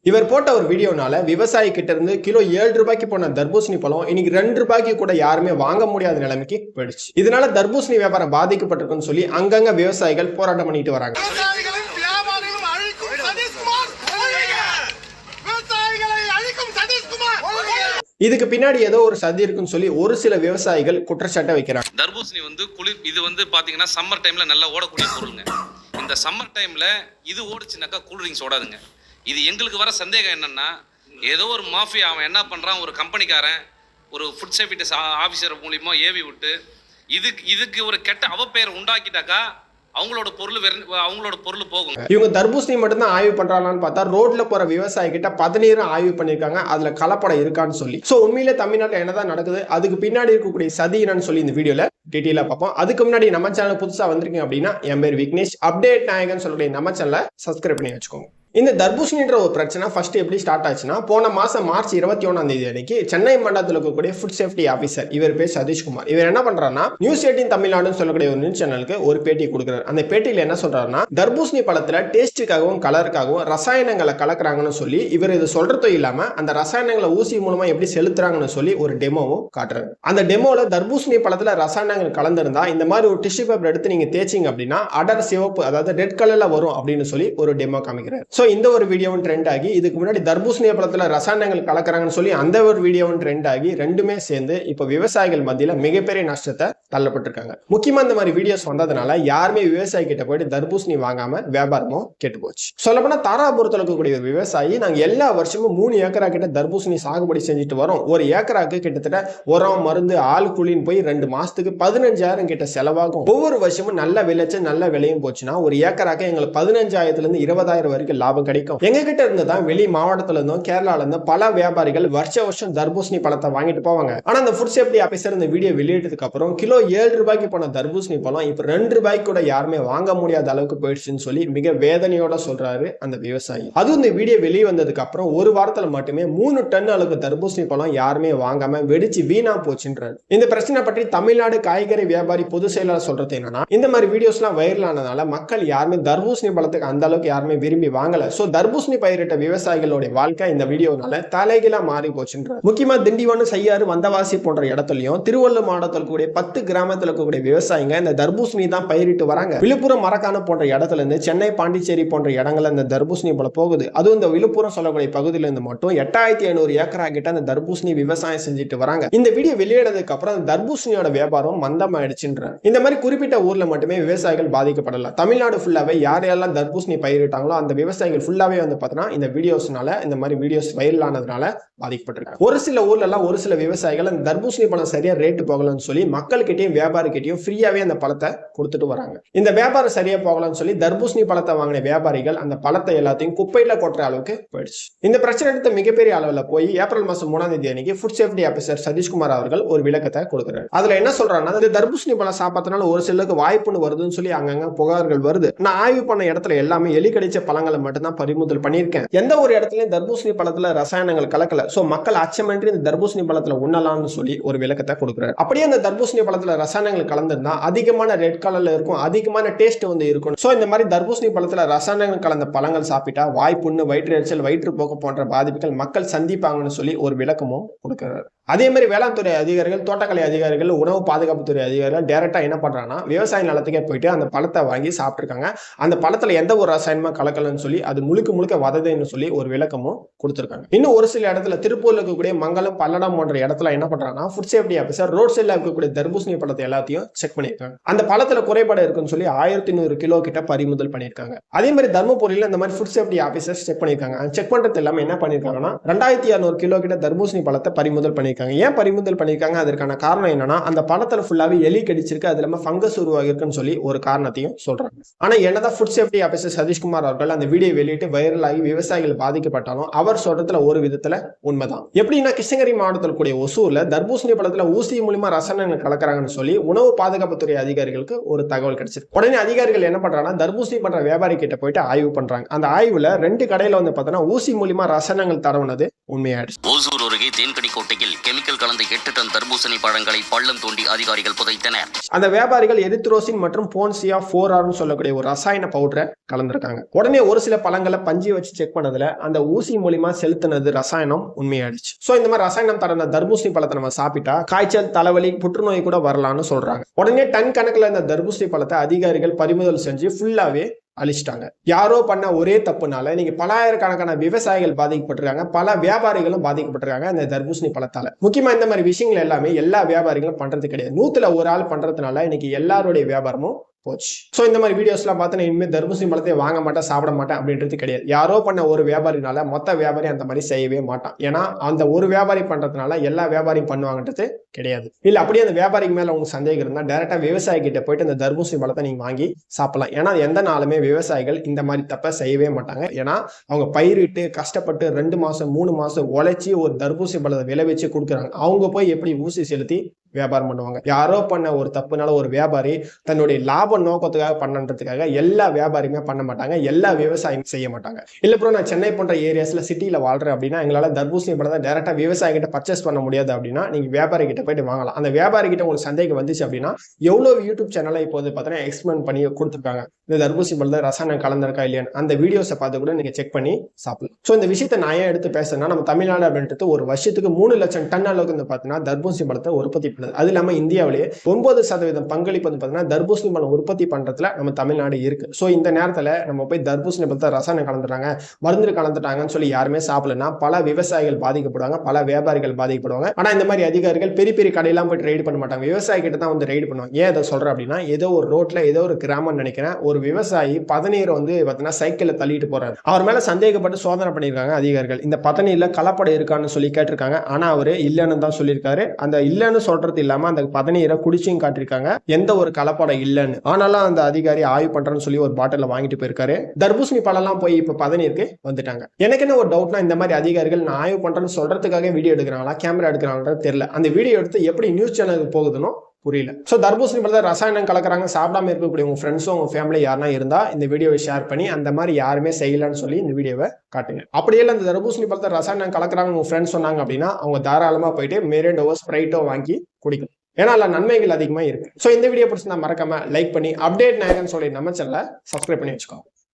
இவர் போட்ட ஒரு வீடியோனால விவசாயி கிட்ட இருந்து கிலோ 7 ரூபாய்க்கு போன தர்பூசணி பழம் இன்னைக்கு 2 ரூபாய்க்கு கூட யாருமே வாங்க முடியாத நிலைமைக்கு போயிடுச்சு. இதனால தர்பூசணி வியாபாரம் பாதிக்கப்பட்டிருக்குன்னு சொல்லி அங்கங்க விவசாயிகள் போராட்டம் பண்ணிட்டு வராங்க. இதுக்கு பின்னாடி ஏதோ ஒரு சதி இருக்குன்னு சொல்லி ஒரு சில விவசாயிகள் குற்றச்சாட்டை வைக்கிறாங்க. தர்பூசணி குளிர் இது பாத்தீங்கன்னா சம்மர் டைம்ல நல்லா ஓடக்கூடிய பொருளுங்க. இந்த சம்மர் டைம்ல இது ஓடுச்சுனாக்கா கூல்ட்ரிங்க்ஸ் ஓடாதுங்க. இது எங்களுக்கு வர சந்தேகம் என்னன்னா, ஏதோ ஒரு மாஃபியா அவன் என்ன பண்றான், ஒரு கம்பெனிக்காரன் ஒரு ஃபுட் சேஃப்டி ஆஃபீஸர் மூலியமா ஏவி விட்டு இதுக்கு ஒரு கெட்ட அவப்பெயர் உண்டாக்கிட்டாக்கா அவங்களோட பொருள் போகும். இவங்க தர்பூசணி மட்டும்தான் ஆய்வு பண்றாங்கன்னு பார்த்தா ரோட்ல போற விவசாயி கிட்ட 17 ஆய்வு பண்ணிருக்காங்க, அதுல கலப்படம் இருக்கான்னு சொல்லி. சோ உண்மையிலே தமிழ்நாட்டில் என்னதான் நடக்குது, அதுக்கு பின்னாடி இருக்கக்கூடிய சதி என்னன்னு சொல்லி இந்த வீடியோல டீட்டெயிலா பார்ப்போம். அதுக்கு முன்னாடி நம்ம சேனல் புதுசா வந்திருக்கீங்க அப்படின்னா என் பேர் விக்னேஷ், அப்டேட் நாயகன் சொல்லக்கூடிய நம்ம சேனலை சப்ஸ்கிரைப் பண்ணி வச்சுக்கோங்க. இந்த தர்பூசணின்ற ஒரு பிரச்சனை ஃபர்ஸ்ட் எப்படி ஸ்டார்ட் ஆச்சுன்னா, போன மாசம் மார்ச் 21 அன்னைக்கு சென்னை மண்டலத்தில் இருக்கக்கூடிய ஃபுட் சேஃப்டி ஆஃபீஸர், இவர் பேர் சதீஷ்குமார். இவர் என்ன பண்றாருன்னா, நியூஸ் 18 தமிழ்நாடுன்னு சொல்லக்கூடிய ஒரு நியூஸ் சேனலுக்கு ஒரு பேட்டி கொடுக்குறாரு. அந்த பேட்டியில என்ன சொல்றாருன்னா, தர்பூசணி பழத்துல டேஸ்டுக்காகவும் கலருக்காகவும் ரசாயனங்களை கலக்குறாங்கன்னு சொல்லி இவர் இது சொல்றதோ இல்லாம அந்த ரசாயனங்களை ஊசி மூலமா எப்படி செலுத்துறாங்கன்னு சொல்லி ஒரு டெமோவும் காட்டுறாரு. அந்த டெமோல தர்பூசணி பழத்துல ரசாயனங்கள் கலந்திருந்தா இந்த மாதிரி ஒரு டிஷ்யூ பேப்பர் எடுத்து நீங்க தேய்ச்சிங்க அப்படின்னா அடர் சிவப்பு, அதாவது ரெட் கலர்ல வரும் அப்படின்னு சொல்லி ஒரு டெமோ காமிக்கிறார். இந்த ஒரு வீடியோவும் ட்ரெண்ட் ஆகி, இதுக்கு முன்னாடி தர்பூசணி பழத்துல ரசாயனங்கள் கலக்குறாங்கன்னு சொல்லி அந்த ஒரு வீடியோவும் ட்ரெண்ட் ஆகி, ரெண்டுமே சேர்ந்து இப்ப விவசாயிகள் மத்தியில மிகப்பெரிய நஷ்டத்தை தள்ளப்பட்டிருக்காங்க. முக்கியமா இந்த மாதிரி வீடியோஸ் வந்ததுனால யாருமே விவசாயி கிட்ட போயிட்டு தர்பூசணி வாங்காம வியாபாரமும் கெட்டு போச்சு. சொல்லப்போனா தாராபுரத்தில் இருக்கக்கூடிய ஒரு விவசாயி, நாங்க எல்லா வருஷமும் 3 ஏக்கரா கிட்ட தர்பூசணி சாகுபடி செஞ்சுட்டு வரோம். ஒரு ஏக்கராக்கு கிட்டத்தட்ட உரம், மருந்து, ஆள் கூலின்னு போய் 2 மாசத்துக்கு 15,000 கிட்ட செலவாகும். ஒவ்வொரு வருஷமும் நல்ல விளைச்சு நல்ல விலையும் போச்சுன்னா ஒரு ஏக்கராக்கு எங்களுக்கு 15,000 இருந்து 20,000 வரைக்கும் லாபம் கிடைக்கும். எங்க கிட்ட இருந்துதான் வெளி மாவட்டத்துல இருந்தும் கேரளால இருந்து பல வியாபாரிகள் வருஷம் தர்பூசணி பழத்தை வாங்கிட்டு போவாங்க. ஆனா அந்த ஃபுட் சேஃப்டி ஆபீசர் இந்த வீடியோ வெளியிட்டதுக்கு அப்புறம் கிலோ 7 ரூபாய்க்கு போன தர்பூசணி பழம் இப்ப 2 ரூபாய்க்கு கூட யாருமே வாங்க முடியாத அளவுக்கு போயிடுச்சுன்னு சொல்லி மிக வேதனையோட சொல்றாரு அந்த விவசாயி. அதுவும் இந்த வீடியோ வெளியே வந்ததுக்கு அப்புறம் ஒரு வாரத்துல மட்டுமே 3 டன் அளவுக்கு தர்பூசணி பழம் யாருமே வாங்காம வெடிச்சு வீணா போச்சுன்றாரு. இந்த பிரச்சனை பற்றி தமிழ்நாடு காய்கறி வியாபாரி பொதுச் செயலாளர் சொல்றது என்னன்னா, இந்த மாதிரி வீடியோஸ் எல்லாம் வைரல் ஆனதால மக்கள் யாருமே தர்பூசணி பழத்துக்கு அந்த அளவுக்கு யாருமே விரும்பி வாங்கல. சோ தர்பூசணி பயிரிட்ட விவசாயிகளுடைய வாழ்க்கை இந்த வீடியோனால தலைகீழா மாறி போச்சுன்றார். முக்கியமா திண்டிவனம், செய்யாறு, வந்தவாசி போன்ற இடத்துலயும் திருவள்ளூர் மாவட்டத்தில் இருக்கக்கூடிய 10 கிராமத்தில் இருக்கக்கூடிய விவசாயிங்க இந்த தர்பூசணி தான் பயிரிட்டு வராங்க. விழுப்புரம், மரக்கான போன்ற இடத்துல இருந்து சென்னை, பாண்டிச்சேரி போன்ற இடங்கள்ல இந்த தர்பூசணி பழம் போகுது. அதுவும் இந்த விழுப்புரம் சொல்லக்கூடிய பகுதியில இருந்து மட்டும் 8500 ஏக்கரா கிட்ட அந்த தர்பூசணி விவசாயம் செஞ்சுட்டு வராங்க. இந்த வீடியோ வெளியிடறதுக்கு அப்புறம் அந்த தர்பூசணியோட வியாபாரம் மந்தமாயிடுச்சுன்றார். இந்த மாதிரி குறிப்பிட்ட ஊர்ல மட்டுமே விவசாயிகள் பாதிக்கப்படல. தமிழ்நாடு ஃபுல்லாவே யாரெல்லாம் தர்பூசணி பயிரிட்டாங்களோ அந்த விவசாயிகள் ஃபுல்லாவே வந்து பார்த்தோன்னா இந்த வீடியோஸ்னால, இந்த மாதிரி வீடியோஸ் வைரல் ஆனதுனால பாதிக்கப்பட்டிருக்காங்க. ஒரு சில ஊர்ல எல்லாம் ஒரு சில விவசாயிகள் அந்த தர்பூசணி பழம் சரியா ரேட்டு போகலன்னு சொல்லி மக்கள்கிட்டயும் வியாபாரிகிட்டையும் ஃப்ரீயாவே அந்த பழத்தை கொடுத்துட்டு வராங்க. இந்த வியாபாரம் சரியா போகலன்னு சொல்லி தர்பூசணி பழத்தை வாங்கின வியாபாரிகள் அந்த பழத்தை எல்லாத்தையும் குப்பையில கொட்டுற அளவுக்கு போயிடுச்சு. இந்த பிரச்சனை எடுத்த மிகப்பெரிய அளவில் போய் ஏப்ரல் மாசம் 3 அன்னைக்கு ஃபுட் சேஃப்டி ஆபீசர் சதீஷ்குமார் அவர்கள் ஒரு விளக்கத்தை கொடுக்கிறார். அதுல என்ன சொல்றாங்கன்னா, இந்த தர்பூசணி பழம் சாப்பிட்டதுனால ஒரு சிலருக்கு வாய்ப்புன்னு வருதுன்னு சொல்லி அங்கங்க புகார்கள் வருது. நான் ஆய்வு பண்ண இடத்துல எல்லாமே எலி கடிச்ச பழங்களை மட்டும்தான் பறிமுதல் பண்ணியிருக்கேன். எந்த ஒரு இடத்துலயும் தர்பூசணி பழத்துல ரசாயனங்கள் கலக்கல. சோ மக்கள் அச்சமின்றி இந்த தர்பூசணி பழத்துல உண்ணலாம்னு சொல்லி ஒரு விளக்கத்தை கொடுக்குறாரு. அப்படியே அந்த தர்பூசணி பழத்துல ரசாயனங்கள் கலந்திருந்தா அதிகமான ரெட் கலர்ல இருக்கும், அதிகமான டேஸ்ட் வந்து இருக்கும். சோ இந்த மாதிரி தர்பூசணி பழத்துல ரசாயனங்கள் கலந்த பழங்கள் சாப்பிட்டா வாய்ப்புண்ணு, வயிற்று எரிச்சல், வயிற்றுப்போக்கு போன்ற பாதிப்புகள் மக்கள் சந்திப்பாங்கன்னு சொல்லி ஒரு விளக்கமும் கொடுக்கிறார். அதே மாதிரி வேளாண் துறை அதிகாரிகள், தோட்டக்கலை அதிகாரிகள், உணவு பாதுகாப்புத்துறை அதிகாரிகள் டைரக்டா என்ன பண்றாங்கன்னா, விவசாய நிலத்துக்கே போயிட்டு அந்த பழத்தை வாங்கி சாப்பிட்டுருக்காங்க. அந்த பழத்துல எந்த ஒரு ரசாயனமா கலக்கலன்னு சொல்லி அது முழுக்க வததைன்னு சொல்லி ஒரு விளக்கமும் கொடுத்திருக்காங்க. இன்னும் ஒரு சில இடத்துல திருப்பூர்ல இருக்கக்கூடிய மங்கலம், பல்லடம் போன்ற இடத்துல என்ன பண்றாங்கன்னா, ஃபுட் சேஃப்டி ஆபீசர் ரோட் சைட்ல இருக்கக்கூடிய தர்பூசணி பழத்தை எல்லாத்தையும் செக் பண்ணிருக்காங்க. அந்த பழத்துல குறைபாடு இருக்குன்னு சொல்லி 1100 கிலோ கிட்ட பறிமுதல் பண்ணிருக்காங்க. அதே மாதிரி தர்மபுரியில இந்த மாதிரி ஃபுட் சேஃப்டி ஆபீசர்ஸ் செக் பண்ணிருக்காங்க. செக் பண்றது எல்லாமே என்ன பண்ணிருக்காங்கன்னா 2200 கிலோ கிட்ட தர்பூசணி பழத்தை பறிமுதல் பண்ணிருக்காங்க. ஏன் பறிமுதல் பண்ணிருக்காங்க, அதற்கான காரணம் என்னன்னா, அந்த பழத்துல ஃபுல்லாவே எலி கடிச்சிருக்கு, அது இல்லாம ஃபங்கஸ் உருவாகி இருக்குன்னு சொல்லி ஒரு காரணத்தையும் சொல்றாங்க. ஆனா என்னதான் ஃபுட் சேஃப்டி ஆபீசர் சதீஷ்குமார் அவர்கள் அந்த வீடியோ வெளியிட்டு வைரல் ஆகி விவசாயிகள் பாதிக்கப்பட்டாலும் அவர் சொல்றதுல ஒரு விதத்துல உண்மைதான். எப்படின்னா, கிருஷ்ணகிரி மாவட்டத்தில் கூடிய ஒசூர்ல தர்பூசணி பழத்துல ஊசி மூலமா ரசாயனங்கள் கலக்குறாங்கன்னு செய்யறான்னு சொல்லி உணவு பாதுகாப்புத்துறை அதிகாரிகளுக்கு ஒரு தகவல் கிடைச்சது. உடனே அதிகாரிகள் என்ன பண்றாங்கன்னா தர்பூசணி பண்ற வியாபாரி கிட்ட போயிட்டு ஆய்வு பண்றாங்க. அந்த ஆய்வுல 2 கடையில வந்து பார்த்தோன்னா ஊசி மூலியமா ரசாயனங்கள் தடவுனது உண்மையாயிடுச்சு. ஓசூர் அருகே தேன்கனிக்கோட்டையில் கெமிக்கல் கலந்த 8 டன் தர்பூசணி பழங்களை பள்ளம் தோண்டி அதிகாரிகள் புதைத்தனர். அந்த வியாபாரிகள் எரித்ரோசின் மற்றும் போன்சியா 4R சொல்லக்கூடிய ஒரு ரசாயன பவுடரை கலந்திருக்காங்க. உடனே ஒரு சில பழங்களை பஞ்சு வச்சு செக் பண்ணதுல அந்த ஊசி மூலியமா செலுத்தினது ரசாயனம் உண்மையாயிடுச்சு. சோ இந்த மாதிரி ரசாயனம் தரன தர்பூசணி பழத்தை நம்ம சாப்பிட்டா காய்ச்சல், தலைவலி, புற்றுநோய் கூட வரலாம்னு சொல்றாங்க. உடனே டன் கணக்குல இந்த தர்பூசணி பழத்தை அதிகாரிகள் பறிமுதல் செஞ்சு ஃபுல்லாவே அழிச்சிட்டாங்க. யாரோ பண்ண ஒரே தப்புனால நீங்க பலாயிரக்கணக்கான விவசாயிகள் பாதிக்கப்பட்டிருக்காங்க, பல வியாபாரிகளும் பாதிக்கப்பட்டிருக்காங்க இந்த தர்பூசணி பழத்தால. முக்கியமா இந்த மாதிரி விஷயங்கள் எல்லாமே எல்லா வியாபாரிகளும் பண்றது கிடையாது. 100ல ஒரு ஆள் பண்றதுனால இன்னைக்கு எல்லாருடைய வியாபாரமும் போச்சு. சோ இந்த மாதிரி வீடியோஸ்லாம் பார்த்தா இனிமேல் தர்பூசணி பழத்தை வாங்க மாட்டேன், சாப்பிட மாட்டேன் அப்படின்றது கிடையாது. யாரோ பண்ண ஒரு வியாபாரினால மொத்த வியாபாரி அந்த மாதிரி செய்யவே மாட்டான். ஏன்னா அந்த ஒரு வியாபாரி பண்றதுனால எல்லா வியாபாரியும் பண்ணுவாங்கன்றது கிடையாது. இல்ல அப்படியே அந்த வியாபாரிக்கு மேல உங்களுக்கு சந்தேகம் இருந்தா டைரக்டா விவசாயி கிட்ட போயிட்டு இந்த தர்பூசணி பழத்தை நீங்க வாங்கி சாப்பிடலாம். ஏன்னா எந்த நாளுமே விவசாயிகள் இந்த மாதிரி தப்ப செய்யவே மாட்டாங்க. ஏன்னா அவங்க பயிரிட்டு கஷ்டப்பட்டு 2 மாசம் 3 மாசம் உழைச்சி ஒரு தர்பூசணி பழத்தை விளைவிச்சு கொடுக்குறாங்க. அவங்க போய் எப்படி ஊசி செலுத்தி வியாபாரம் பண்ணுவாங்க? யாரோ பண்ண ஒரு தப்புனால ஒரு வியாபாரி தன்னுடைய லாப நோக்கத்துக்காக பண்ணன்றதுக்காக எல்லா வியாபாரியுமே பண்ண மாட்டாங்க, எல்லா விவசாயியும் செய்ய மாட்டாங்க. இல்ல ப்ரோ நான் சென்னை போன்ற ஏரியாஸ்ல சிட்டியில வாழ்றேன் அப்படின்னா எங்களால தர்பூசணி பழத்தை டைரக்டா விவசாயி கிட்ட பர்ச்சேஸ் பண்ண முடியாது அப்படின்னா நீங்க வியாபாரி கிட்ட போயிட்டு வாங்கலாம். அந்த வியாபாரி கிட்ட உங்களுக்கு சந்தேகம் வந்துச்சு அப்படின்னா எவ்வளவு யூடியூப் சேனலை இப்போ வந்து பார்த்தீங்கன்னா எக்ஸ்பிளைன் பண்ணி கொடுத்துருக்காங்க. இந்த தர்பூசணி பழத்தை ரசாயனம் கலந்திருக்கா இல்லையான்னு அந்த வீடியோஸை பார்த்து கூட நீங்க செக் பண்ணி சாப்பிடலாம். ஸோ இந்த விஷயத்தை நான் ஏன் எடுத்து பேசுறேன்னா நம்ம தமிழ்நாடு அப்படின்றது ஒரு வருஷத்துக்கு 3 லட்சம் டன் அளவுக்கு வந்து பார்த்தீங்கன்னா தர்பூசணி பழத்தை உற்பத்தி பண்ணுது. அது இல்லாம இந்தியாவிலேயே 9% பங்களிப்பு வந்து பார்த்தீங்கன்னா தர்பூசணி பழம் உற்பத்தி பண்றதுல நம்ம தமிழ்நாடு இருக்கு. ஸோ இந்த நேரத்தில் நம்ம போய் தர்பூசணி பழத்தை ரசாயனம் கலந்துட்டாங்க, மருந்து கலந்துட்டாங்கன்னு சொல்லி யாருமே சாப்பிடலன்னா பல விவசாயிகள் பாதிக்கப்படுவாங்க, பல வியாபாரிகள் பாதிக்கப்படுவாங்க. ஆனா இந்த மாதிரி அதிகாரிகள் பெரிய பெரிய கடையெல்லாம் போயிட்டு ரைடு பண்ண மாட்டாங்க, விவசாயி கிட்ட தான் வந்து ரைடு பண்ணுவாங்க. ஏன் அதை சொல்றேன் அப்படின்னா ஏதோ ஒரு ரோட்ல ஏதோ ஒரு கிராமம் நினைக்கிறேன் ஒரு விவசாயி பதநீரை வந்து பார்த்தீங்கன்னா சைக்கிள்ல தள்ளிட்டு போறாரு. அவர் மேல சந்தேகப்பட்டு சோதனை பண்ணியிருக்காங்க அதிகாரிகள். இந்த பதநீர்ல கலப்படம் இருக்கான்னு சொல்லி கேட்டிருக்காங்க. ஆனா அவரு இல்லைன்னு தான் சொல்லியிருக்காரு. அந்த இல்லைன்னு சொல்றது இல்லாம அந்த பதநீரை குடிச்சும் காட்டிருக்காங்க எந்த ஒரு கலப்படம் இல்லைன்னு. ஆனாலும் அந்த அதிகாரி ஆய்வு பண்றேன்னு சொல்லி ஒரு பாட்டில வாங்கிட்டு போயிருக்காரு. தர்பூசணி பழம்லாம் போய் இப்ப பதநீருக்கு வந்துட்டாங்க. எனக்கு என்ன ஒரு டவுட்னா இந்த மாதிரி அதிகாரிகள் நான் ஆய்வு பண்றேன்னு சொல்றதுக்காக வீடியோ எடுக்கிறாங்களா கேமரா எடுக்கிறாங்கன்றது தெரியல. அந்த வீடியோ எடுத்து எப்படி நியூஸ் சேனலுக்கு போகுதுன்னு புரியல. ஸோ தர்பூசணி பழத்தை ரசாயனம் கலக்குறாங்க சாப்பிடாம இருக்கக்கூடிய உங்க ஃப்ரெண்ட்ஸும் உங்க ஃபேமிலி யாருனா இருந்தா இந்த வீடியோவை ஷேர் பண்ணி அந்த மாதிரி யாருமே செய்யலன்னு சொல்லி இந்த வீடியோவை காட்டுங்க. அப்படியே அந்த தர்பூசணி பழத்தை ரசாயனம் கலக்குறாங்க உங்க ஃப்ரெண்ட்ஸ் சொன்னாங்க அப்படின்னா அவங்க தாராளமா போயிட்டு மிரிண்டோ ஸ்ப்ரைட்டோ வாங்கி குடிக்கணும். ஏன்னா அதுல நன்மைகள் அதிகமா இருக்கு. ஸோ இந்த வீடியோ பிடிச்சிருந்தா மறக்காம லைக் பண்ணி அப்டேட் நாயகன் சொல்லி நம்ம சேனலை சப்ஸ்கிரைப் பண்ணி வச்சுக்கோங்க.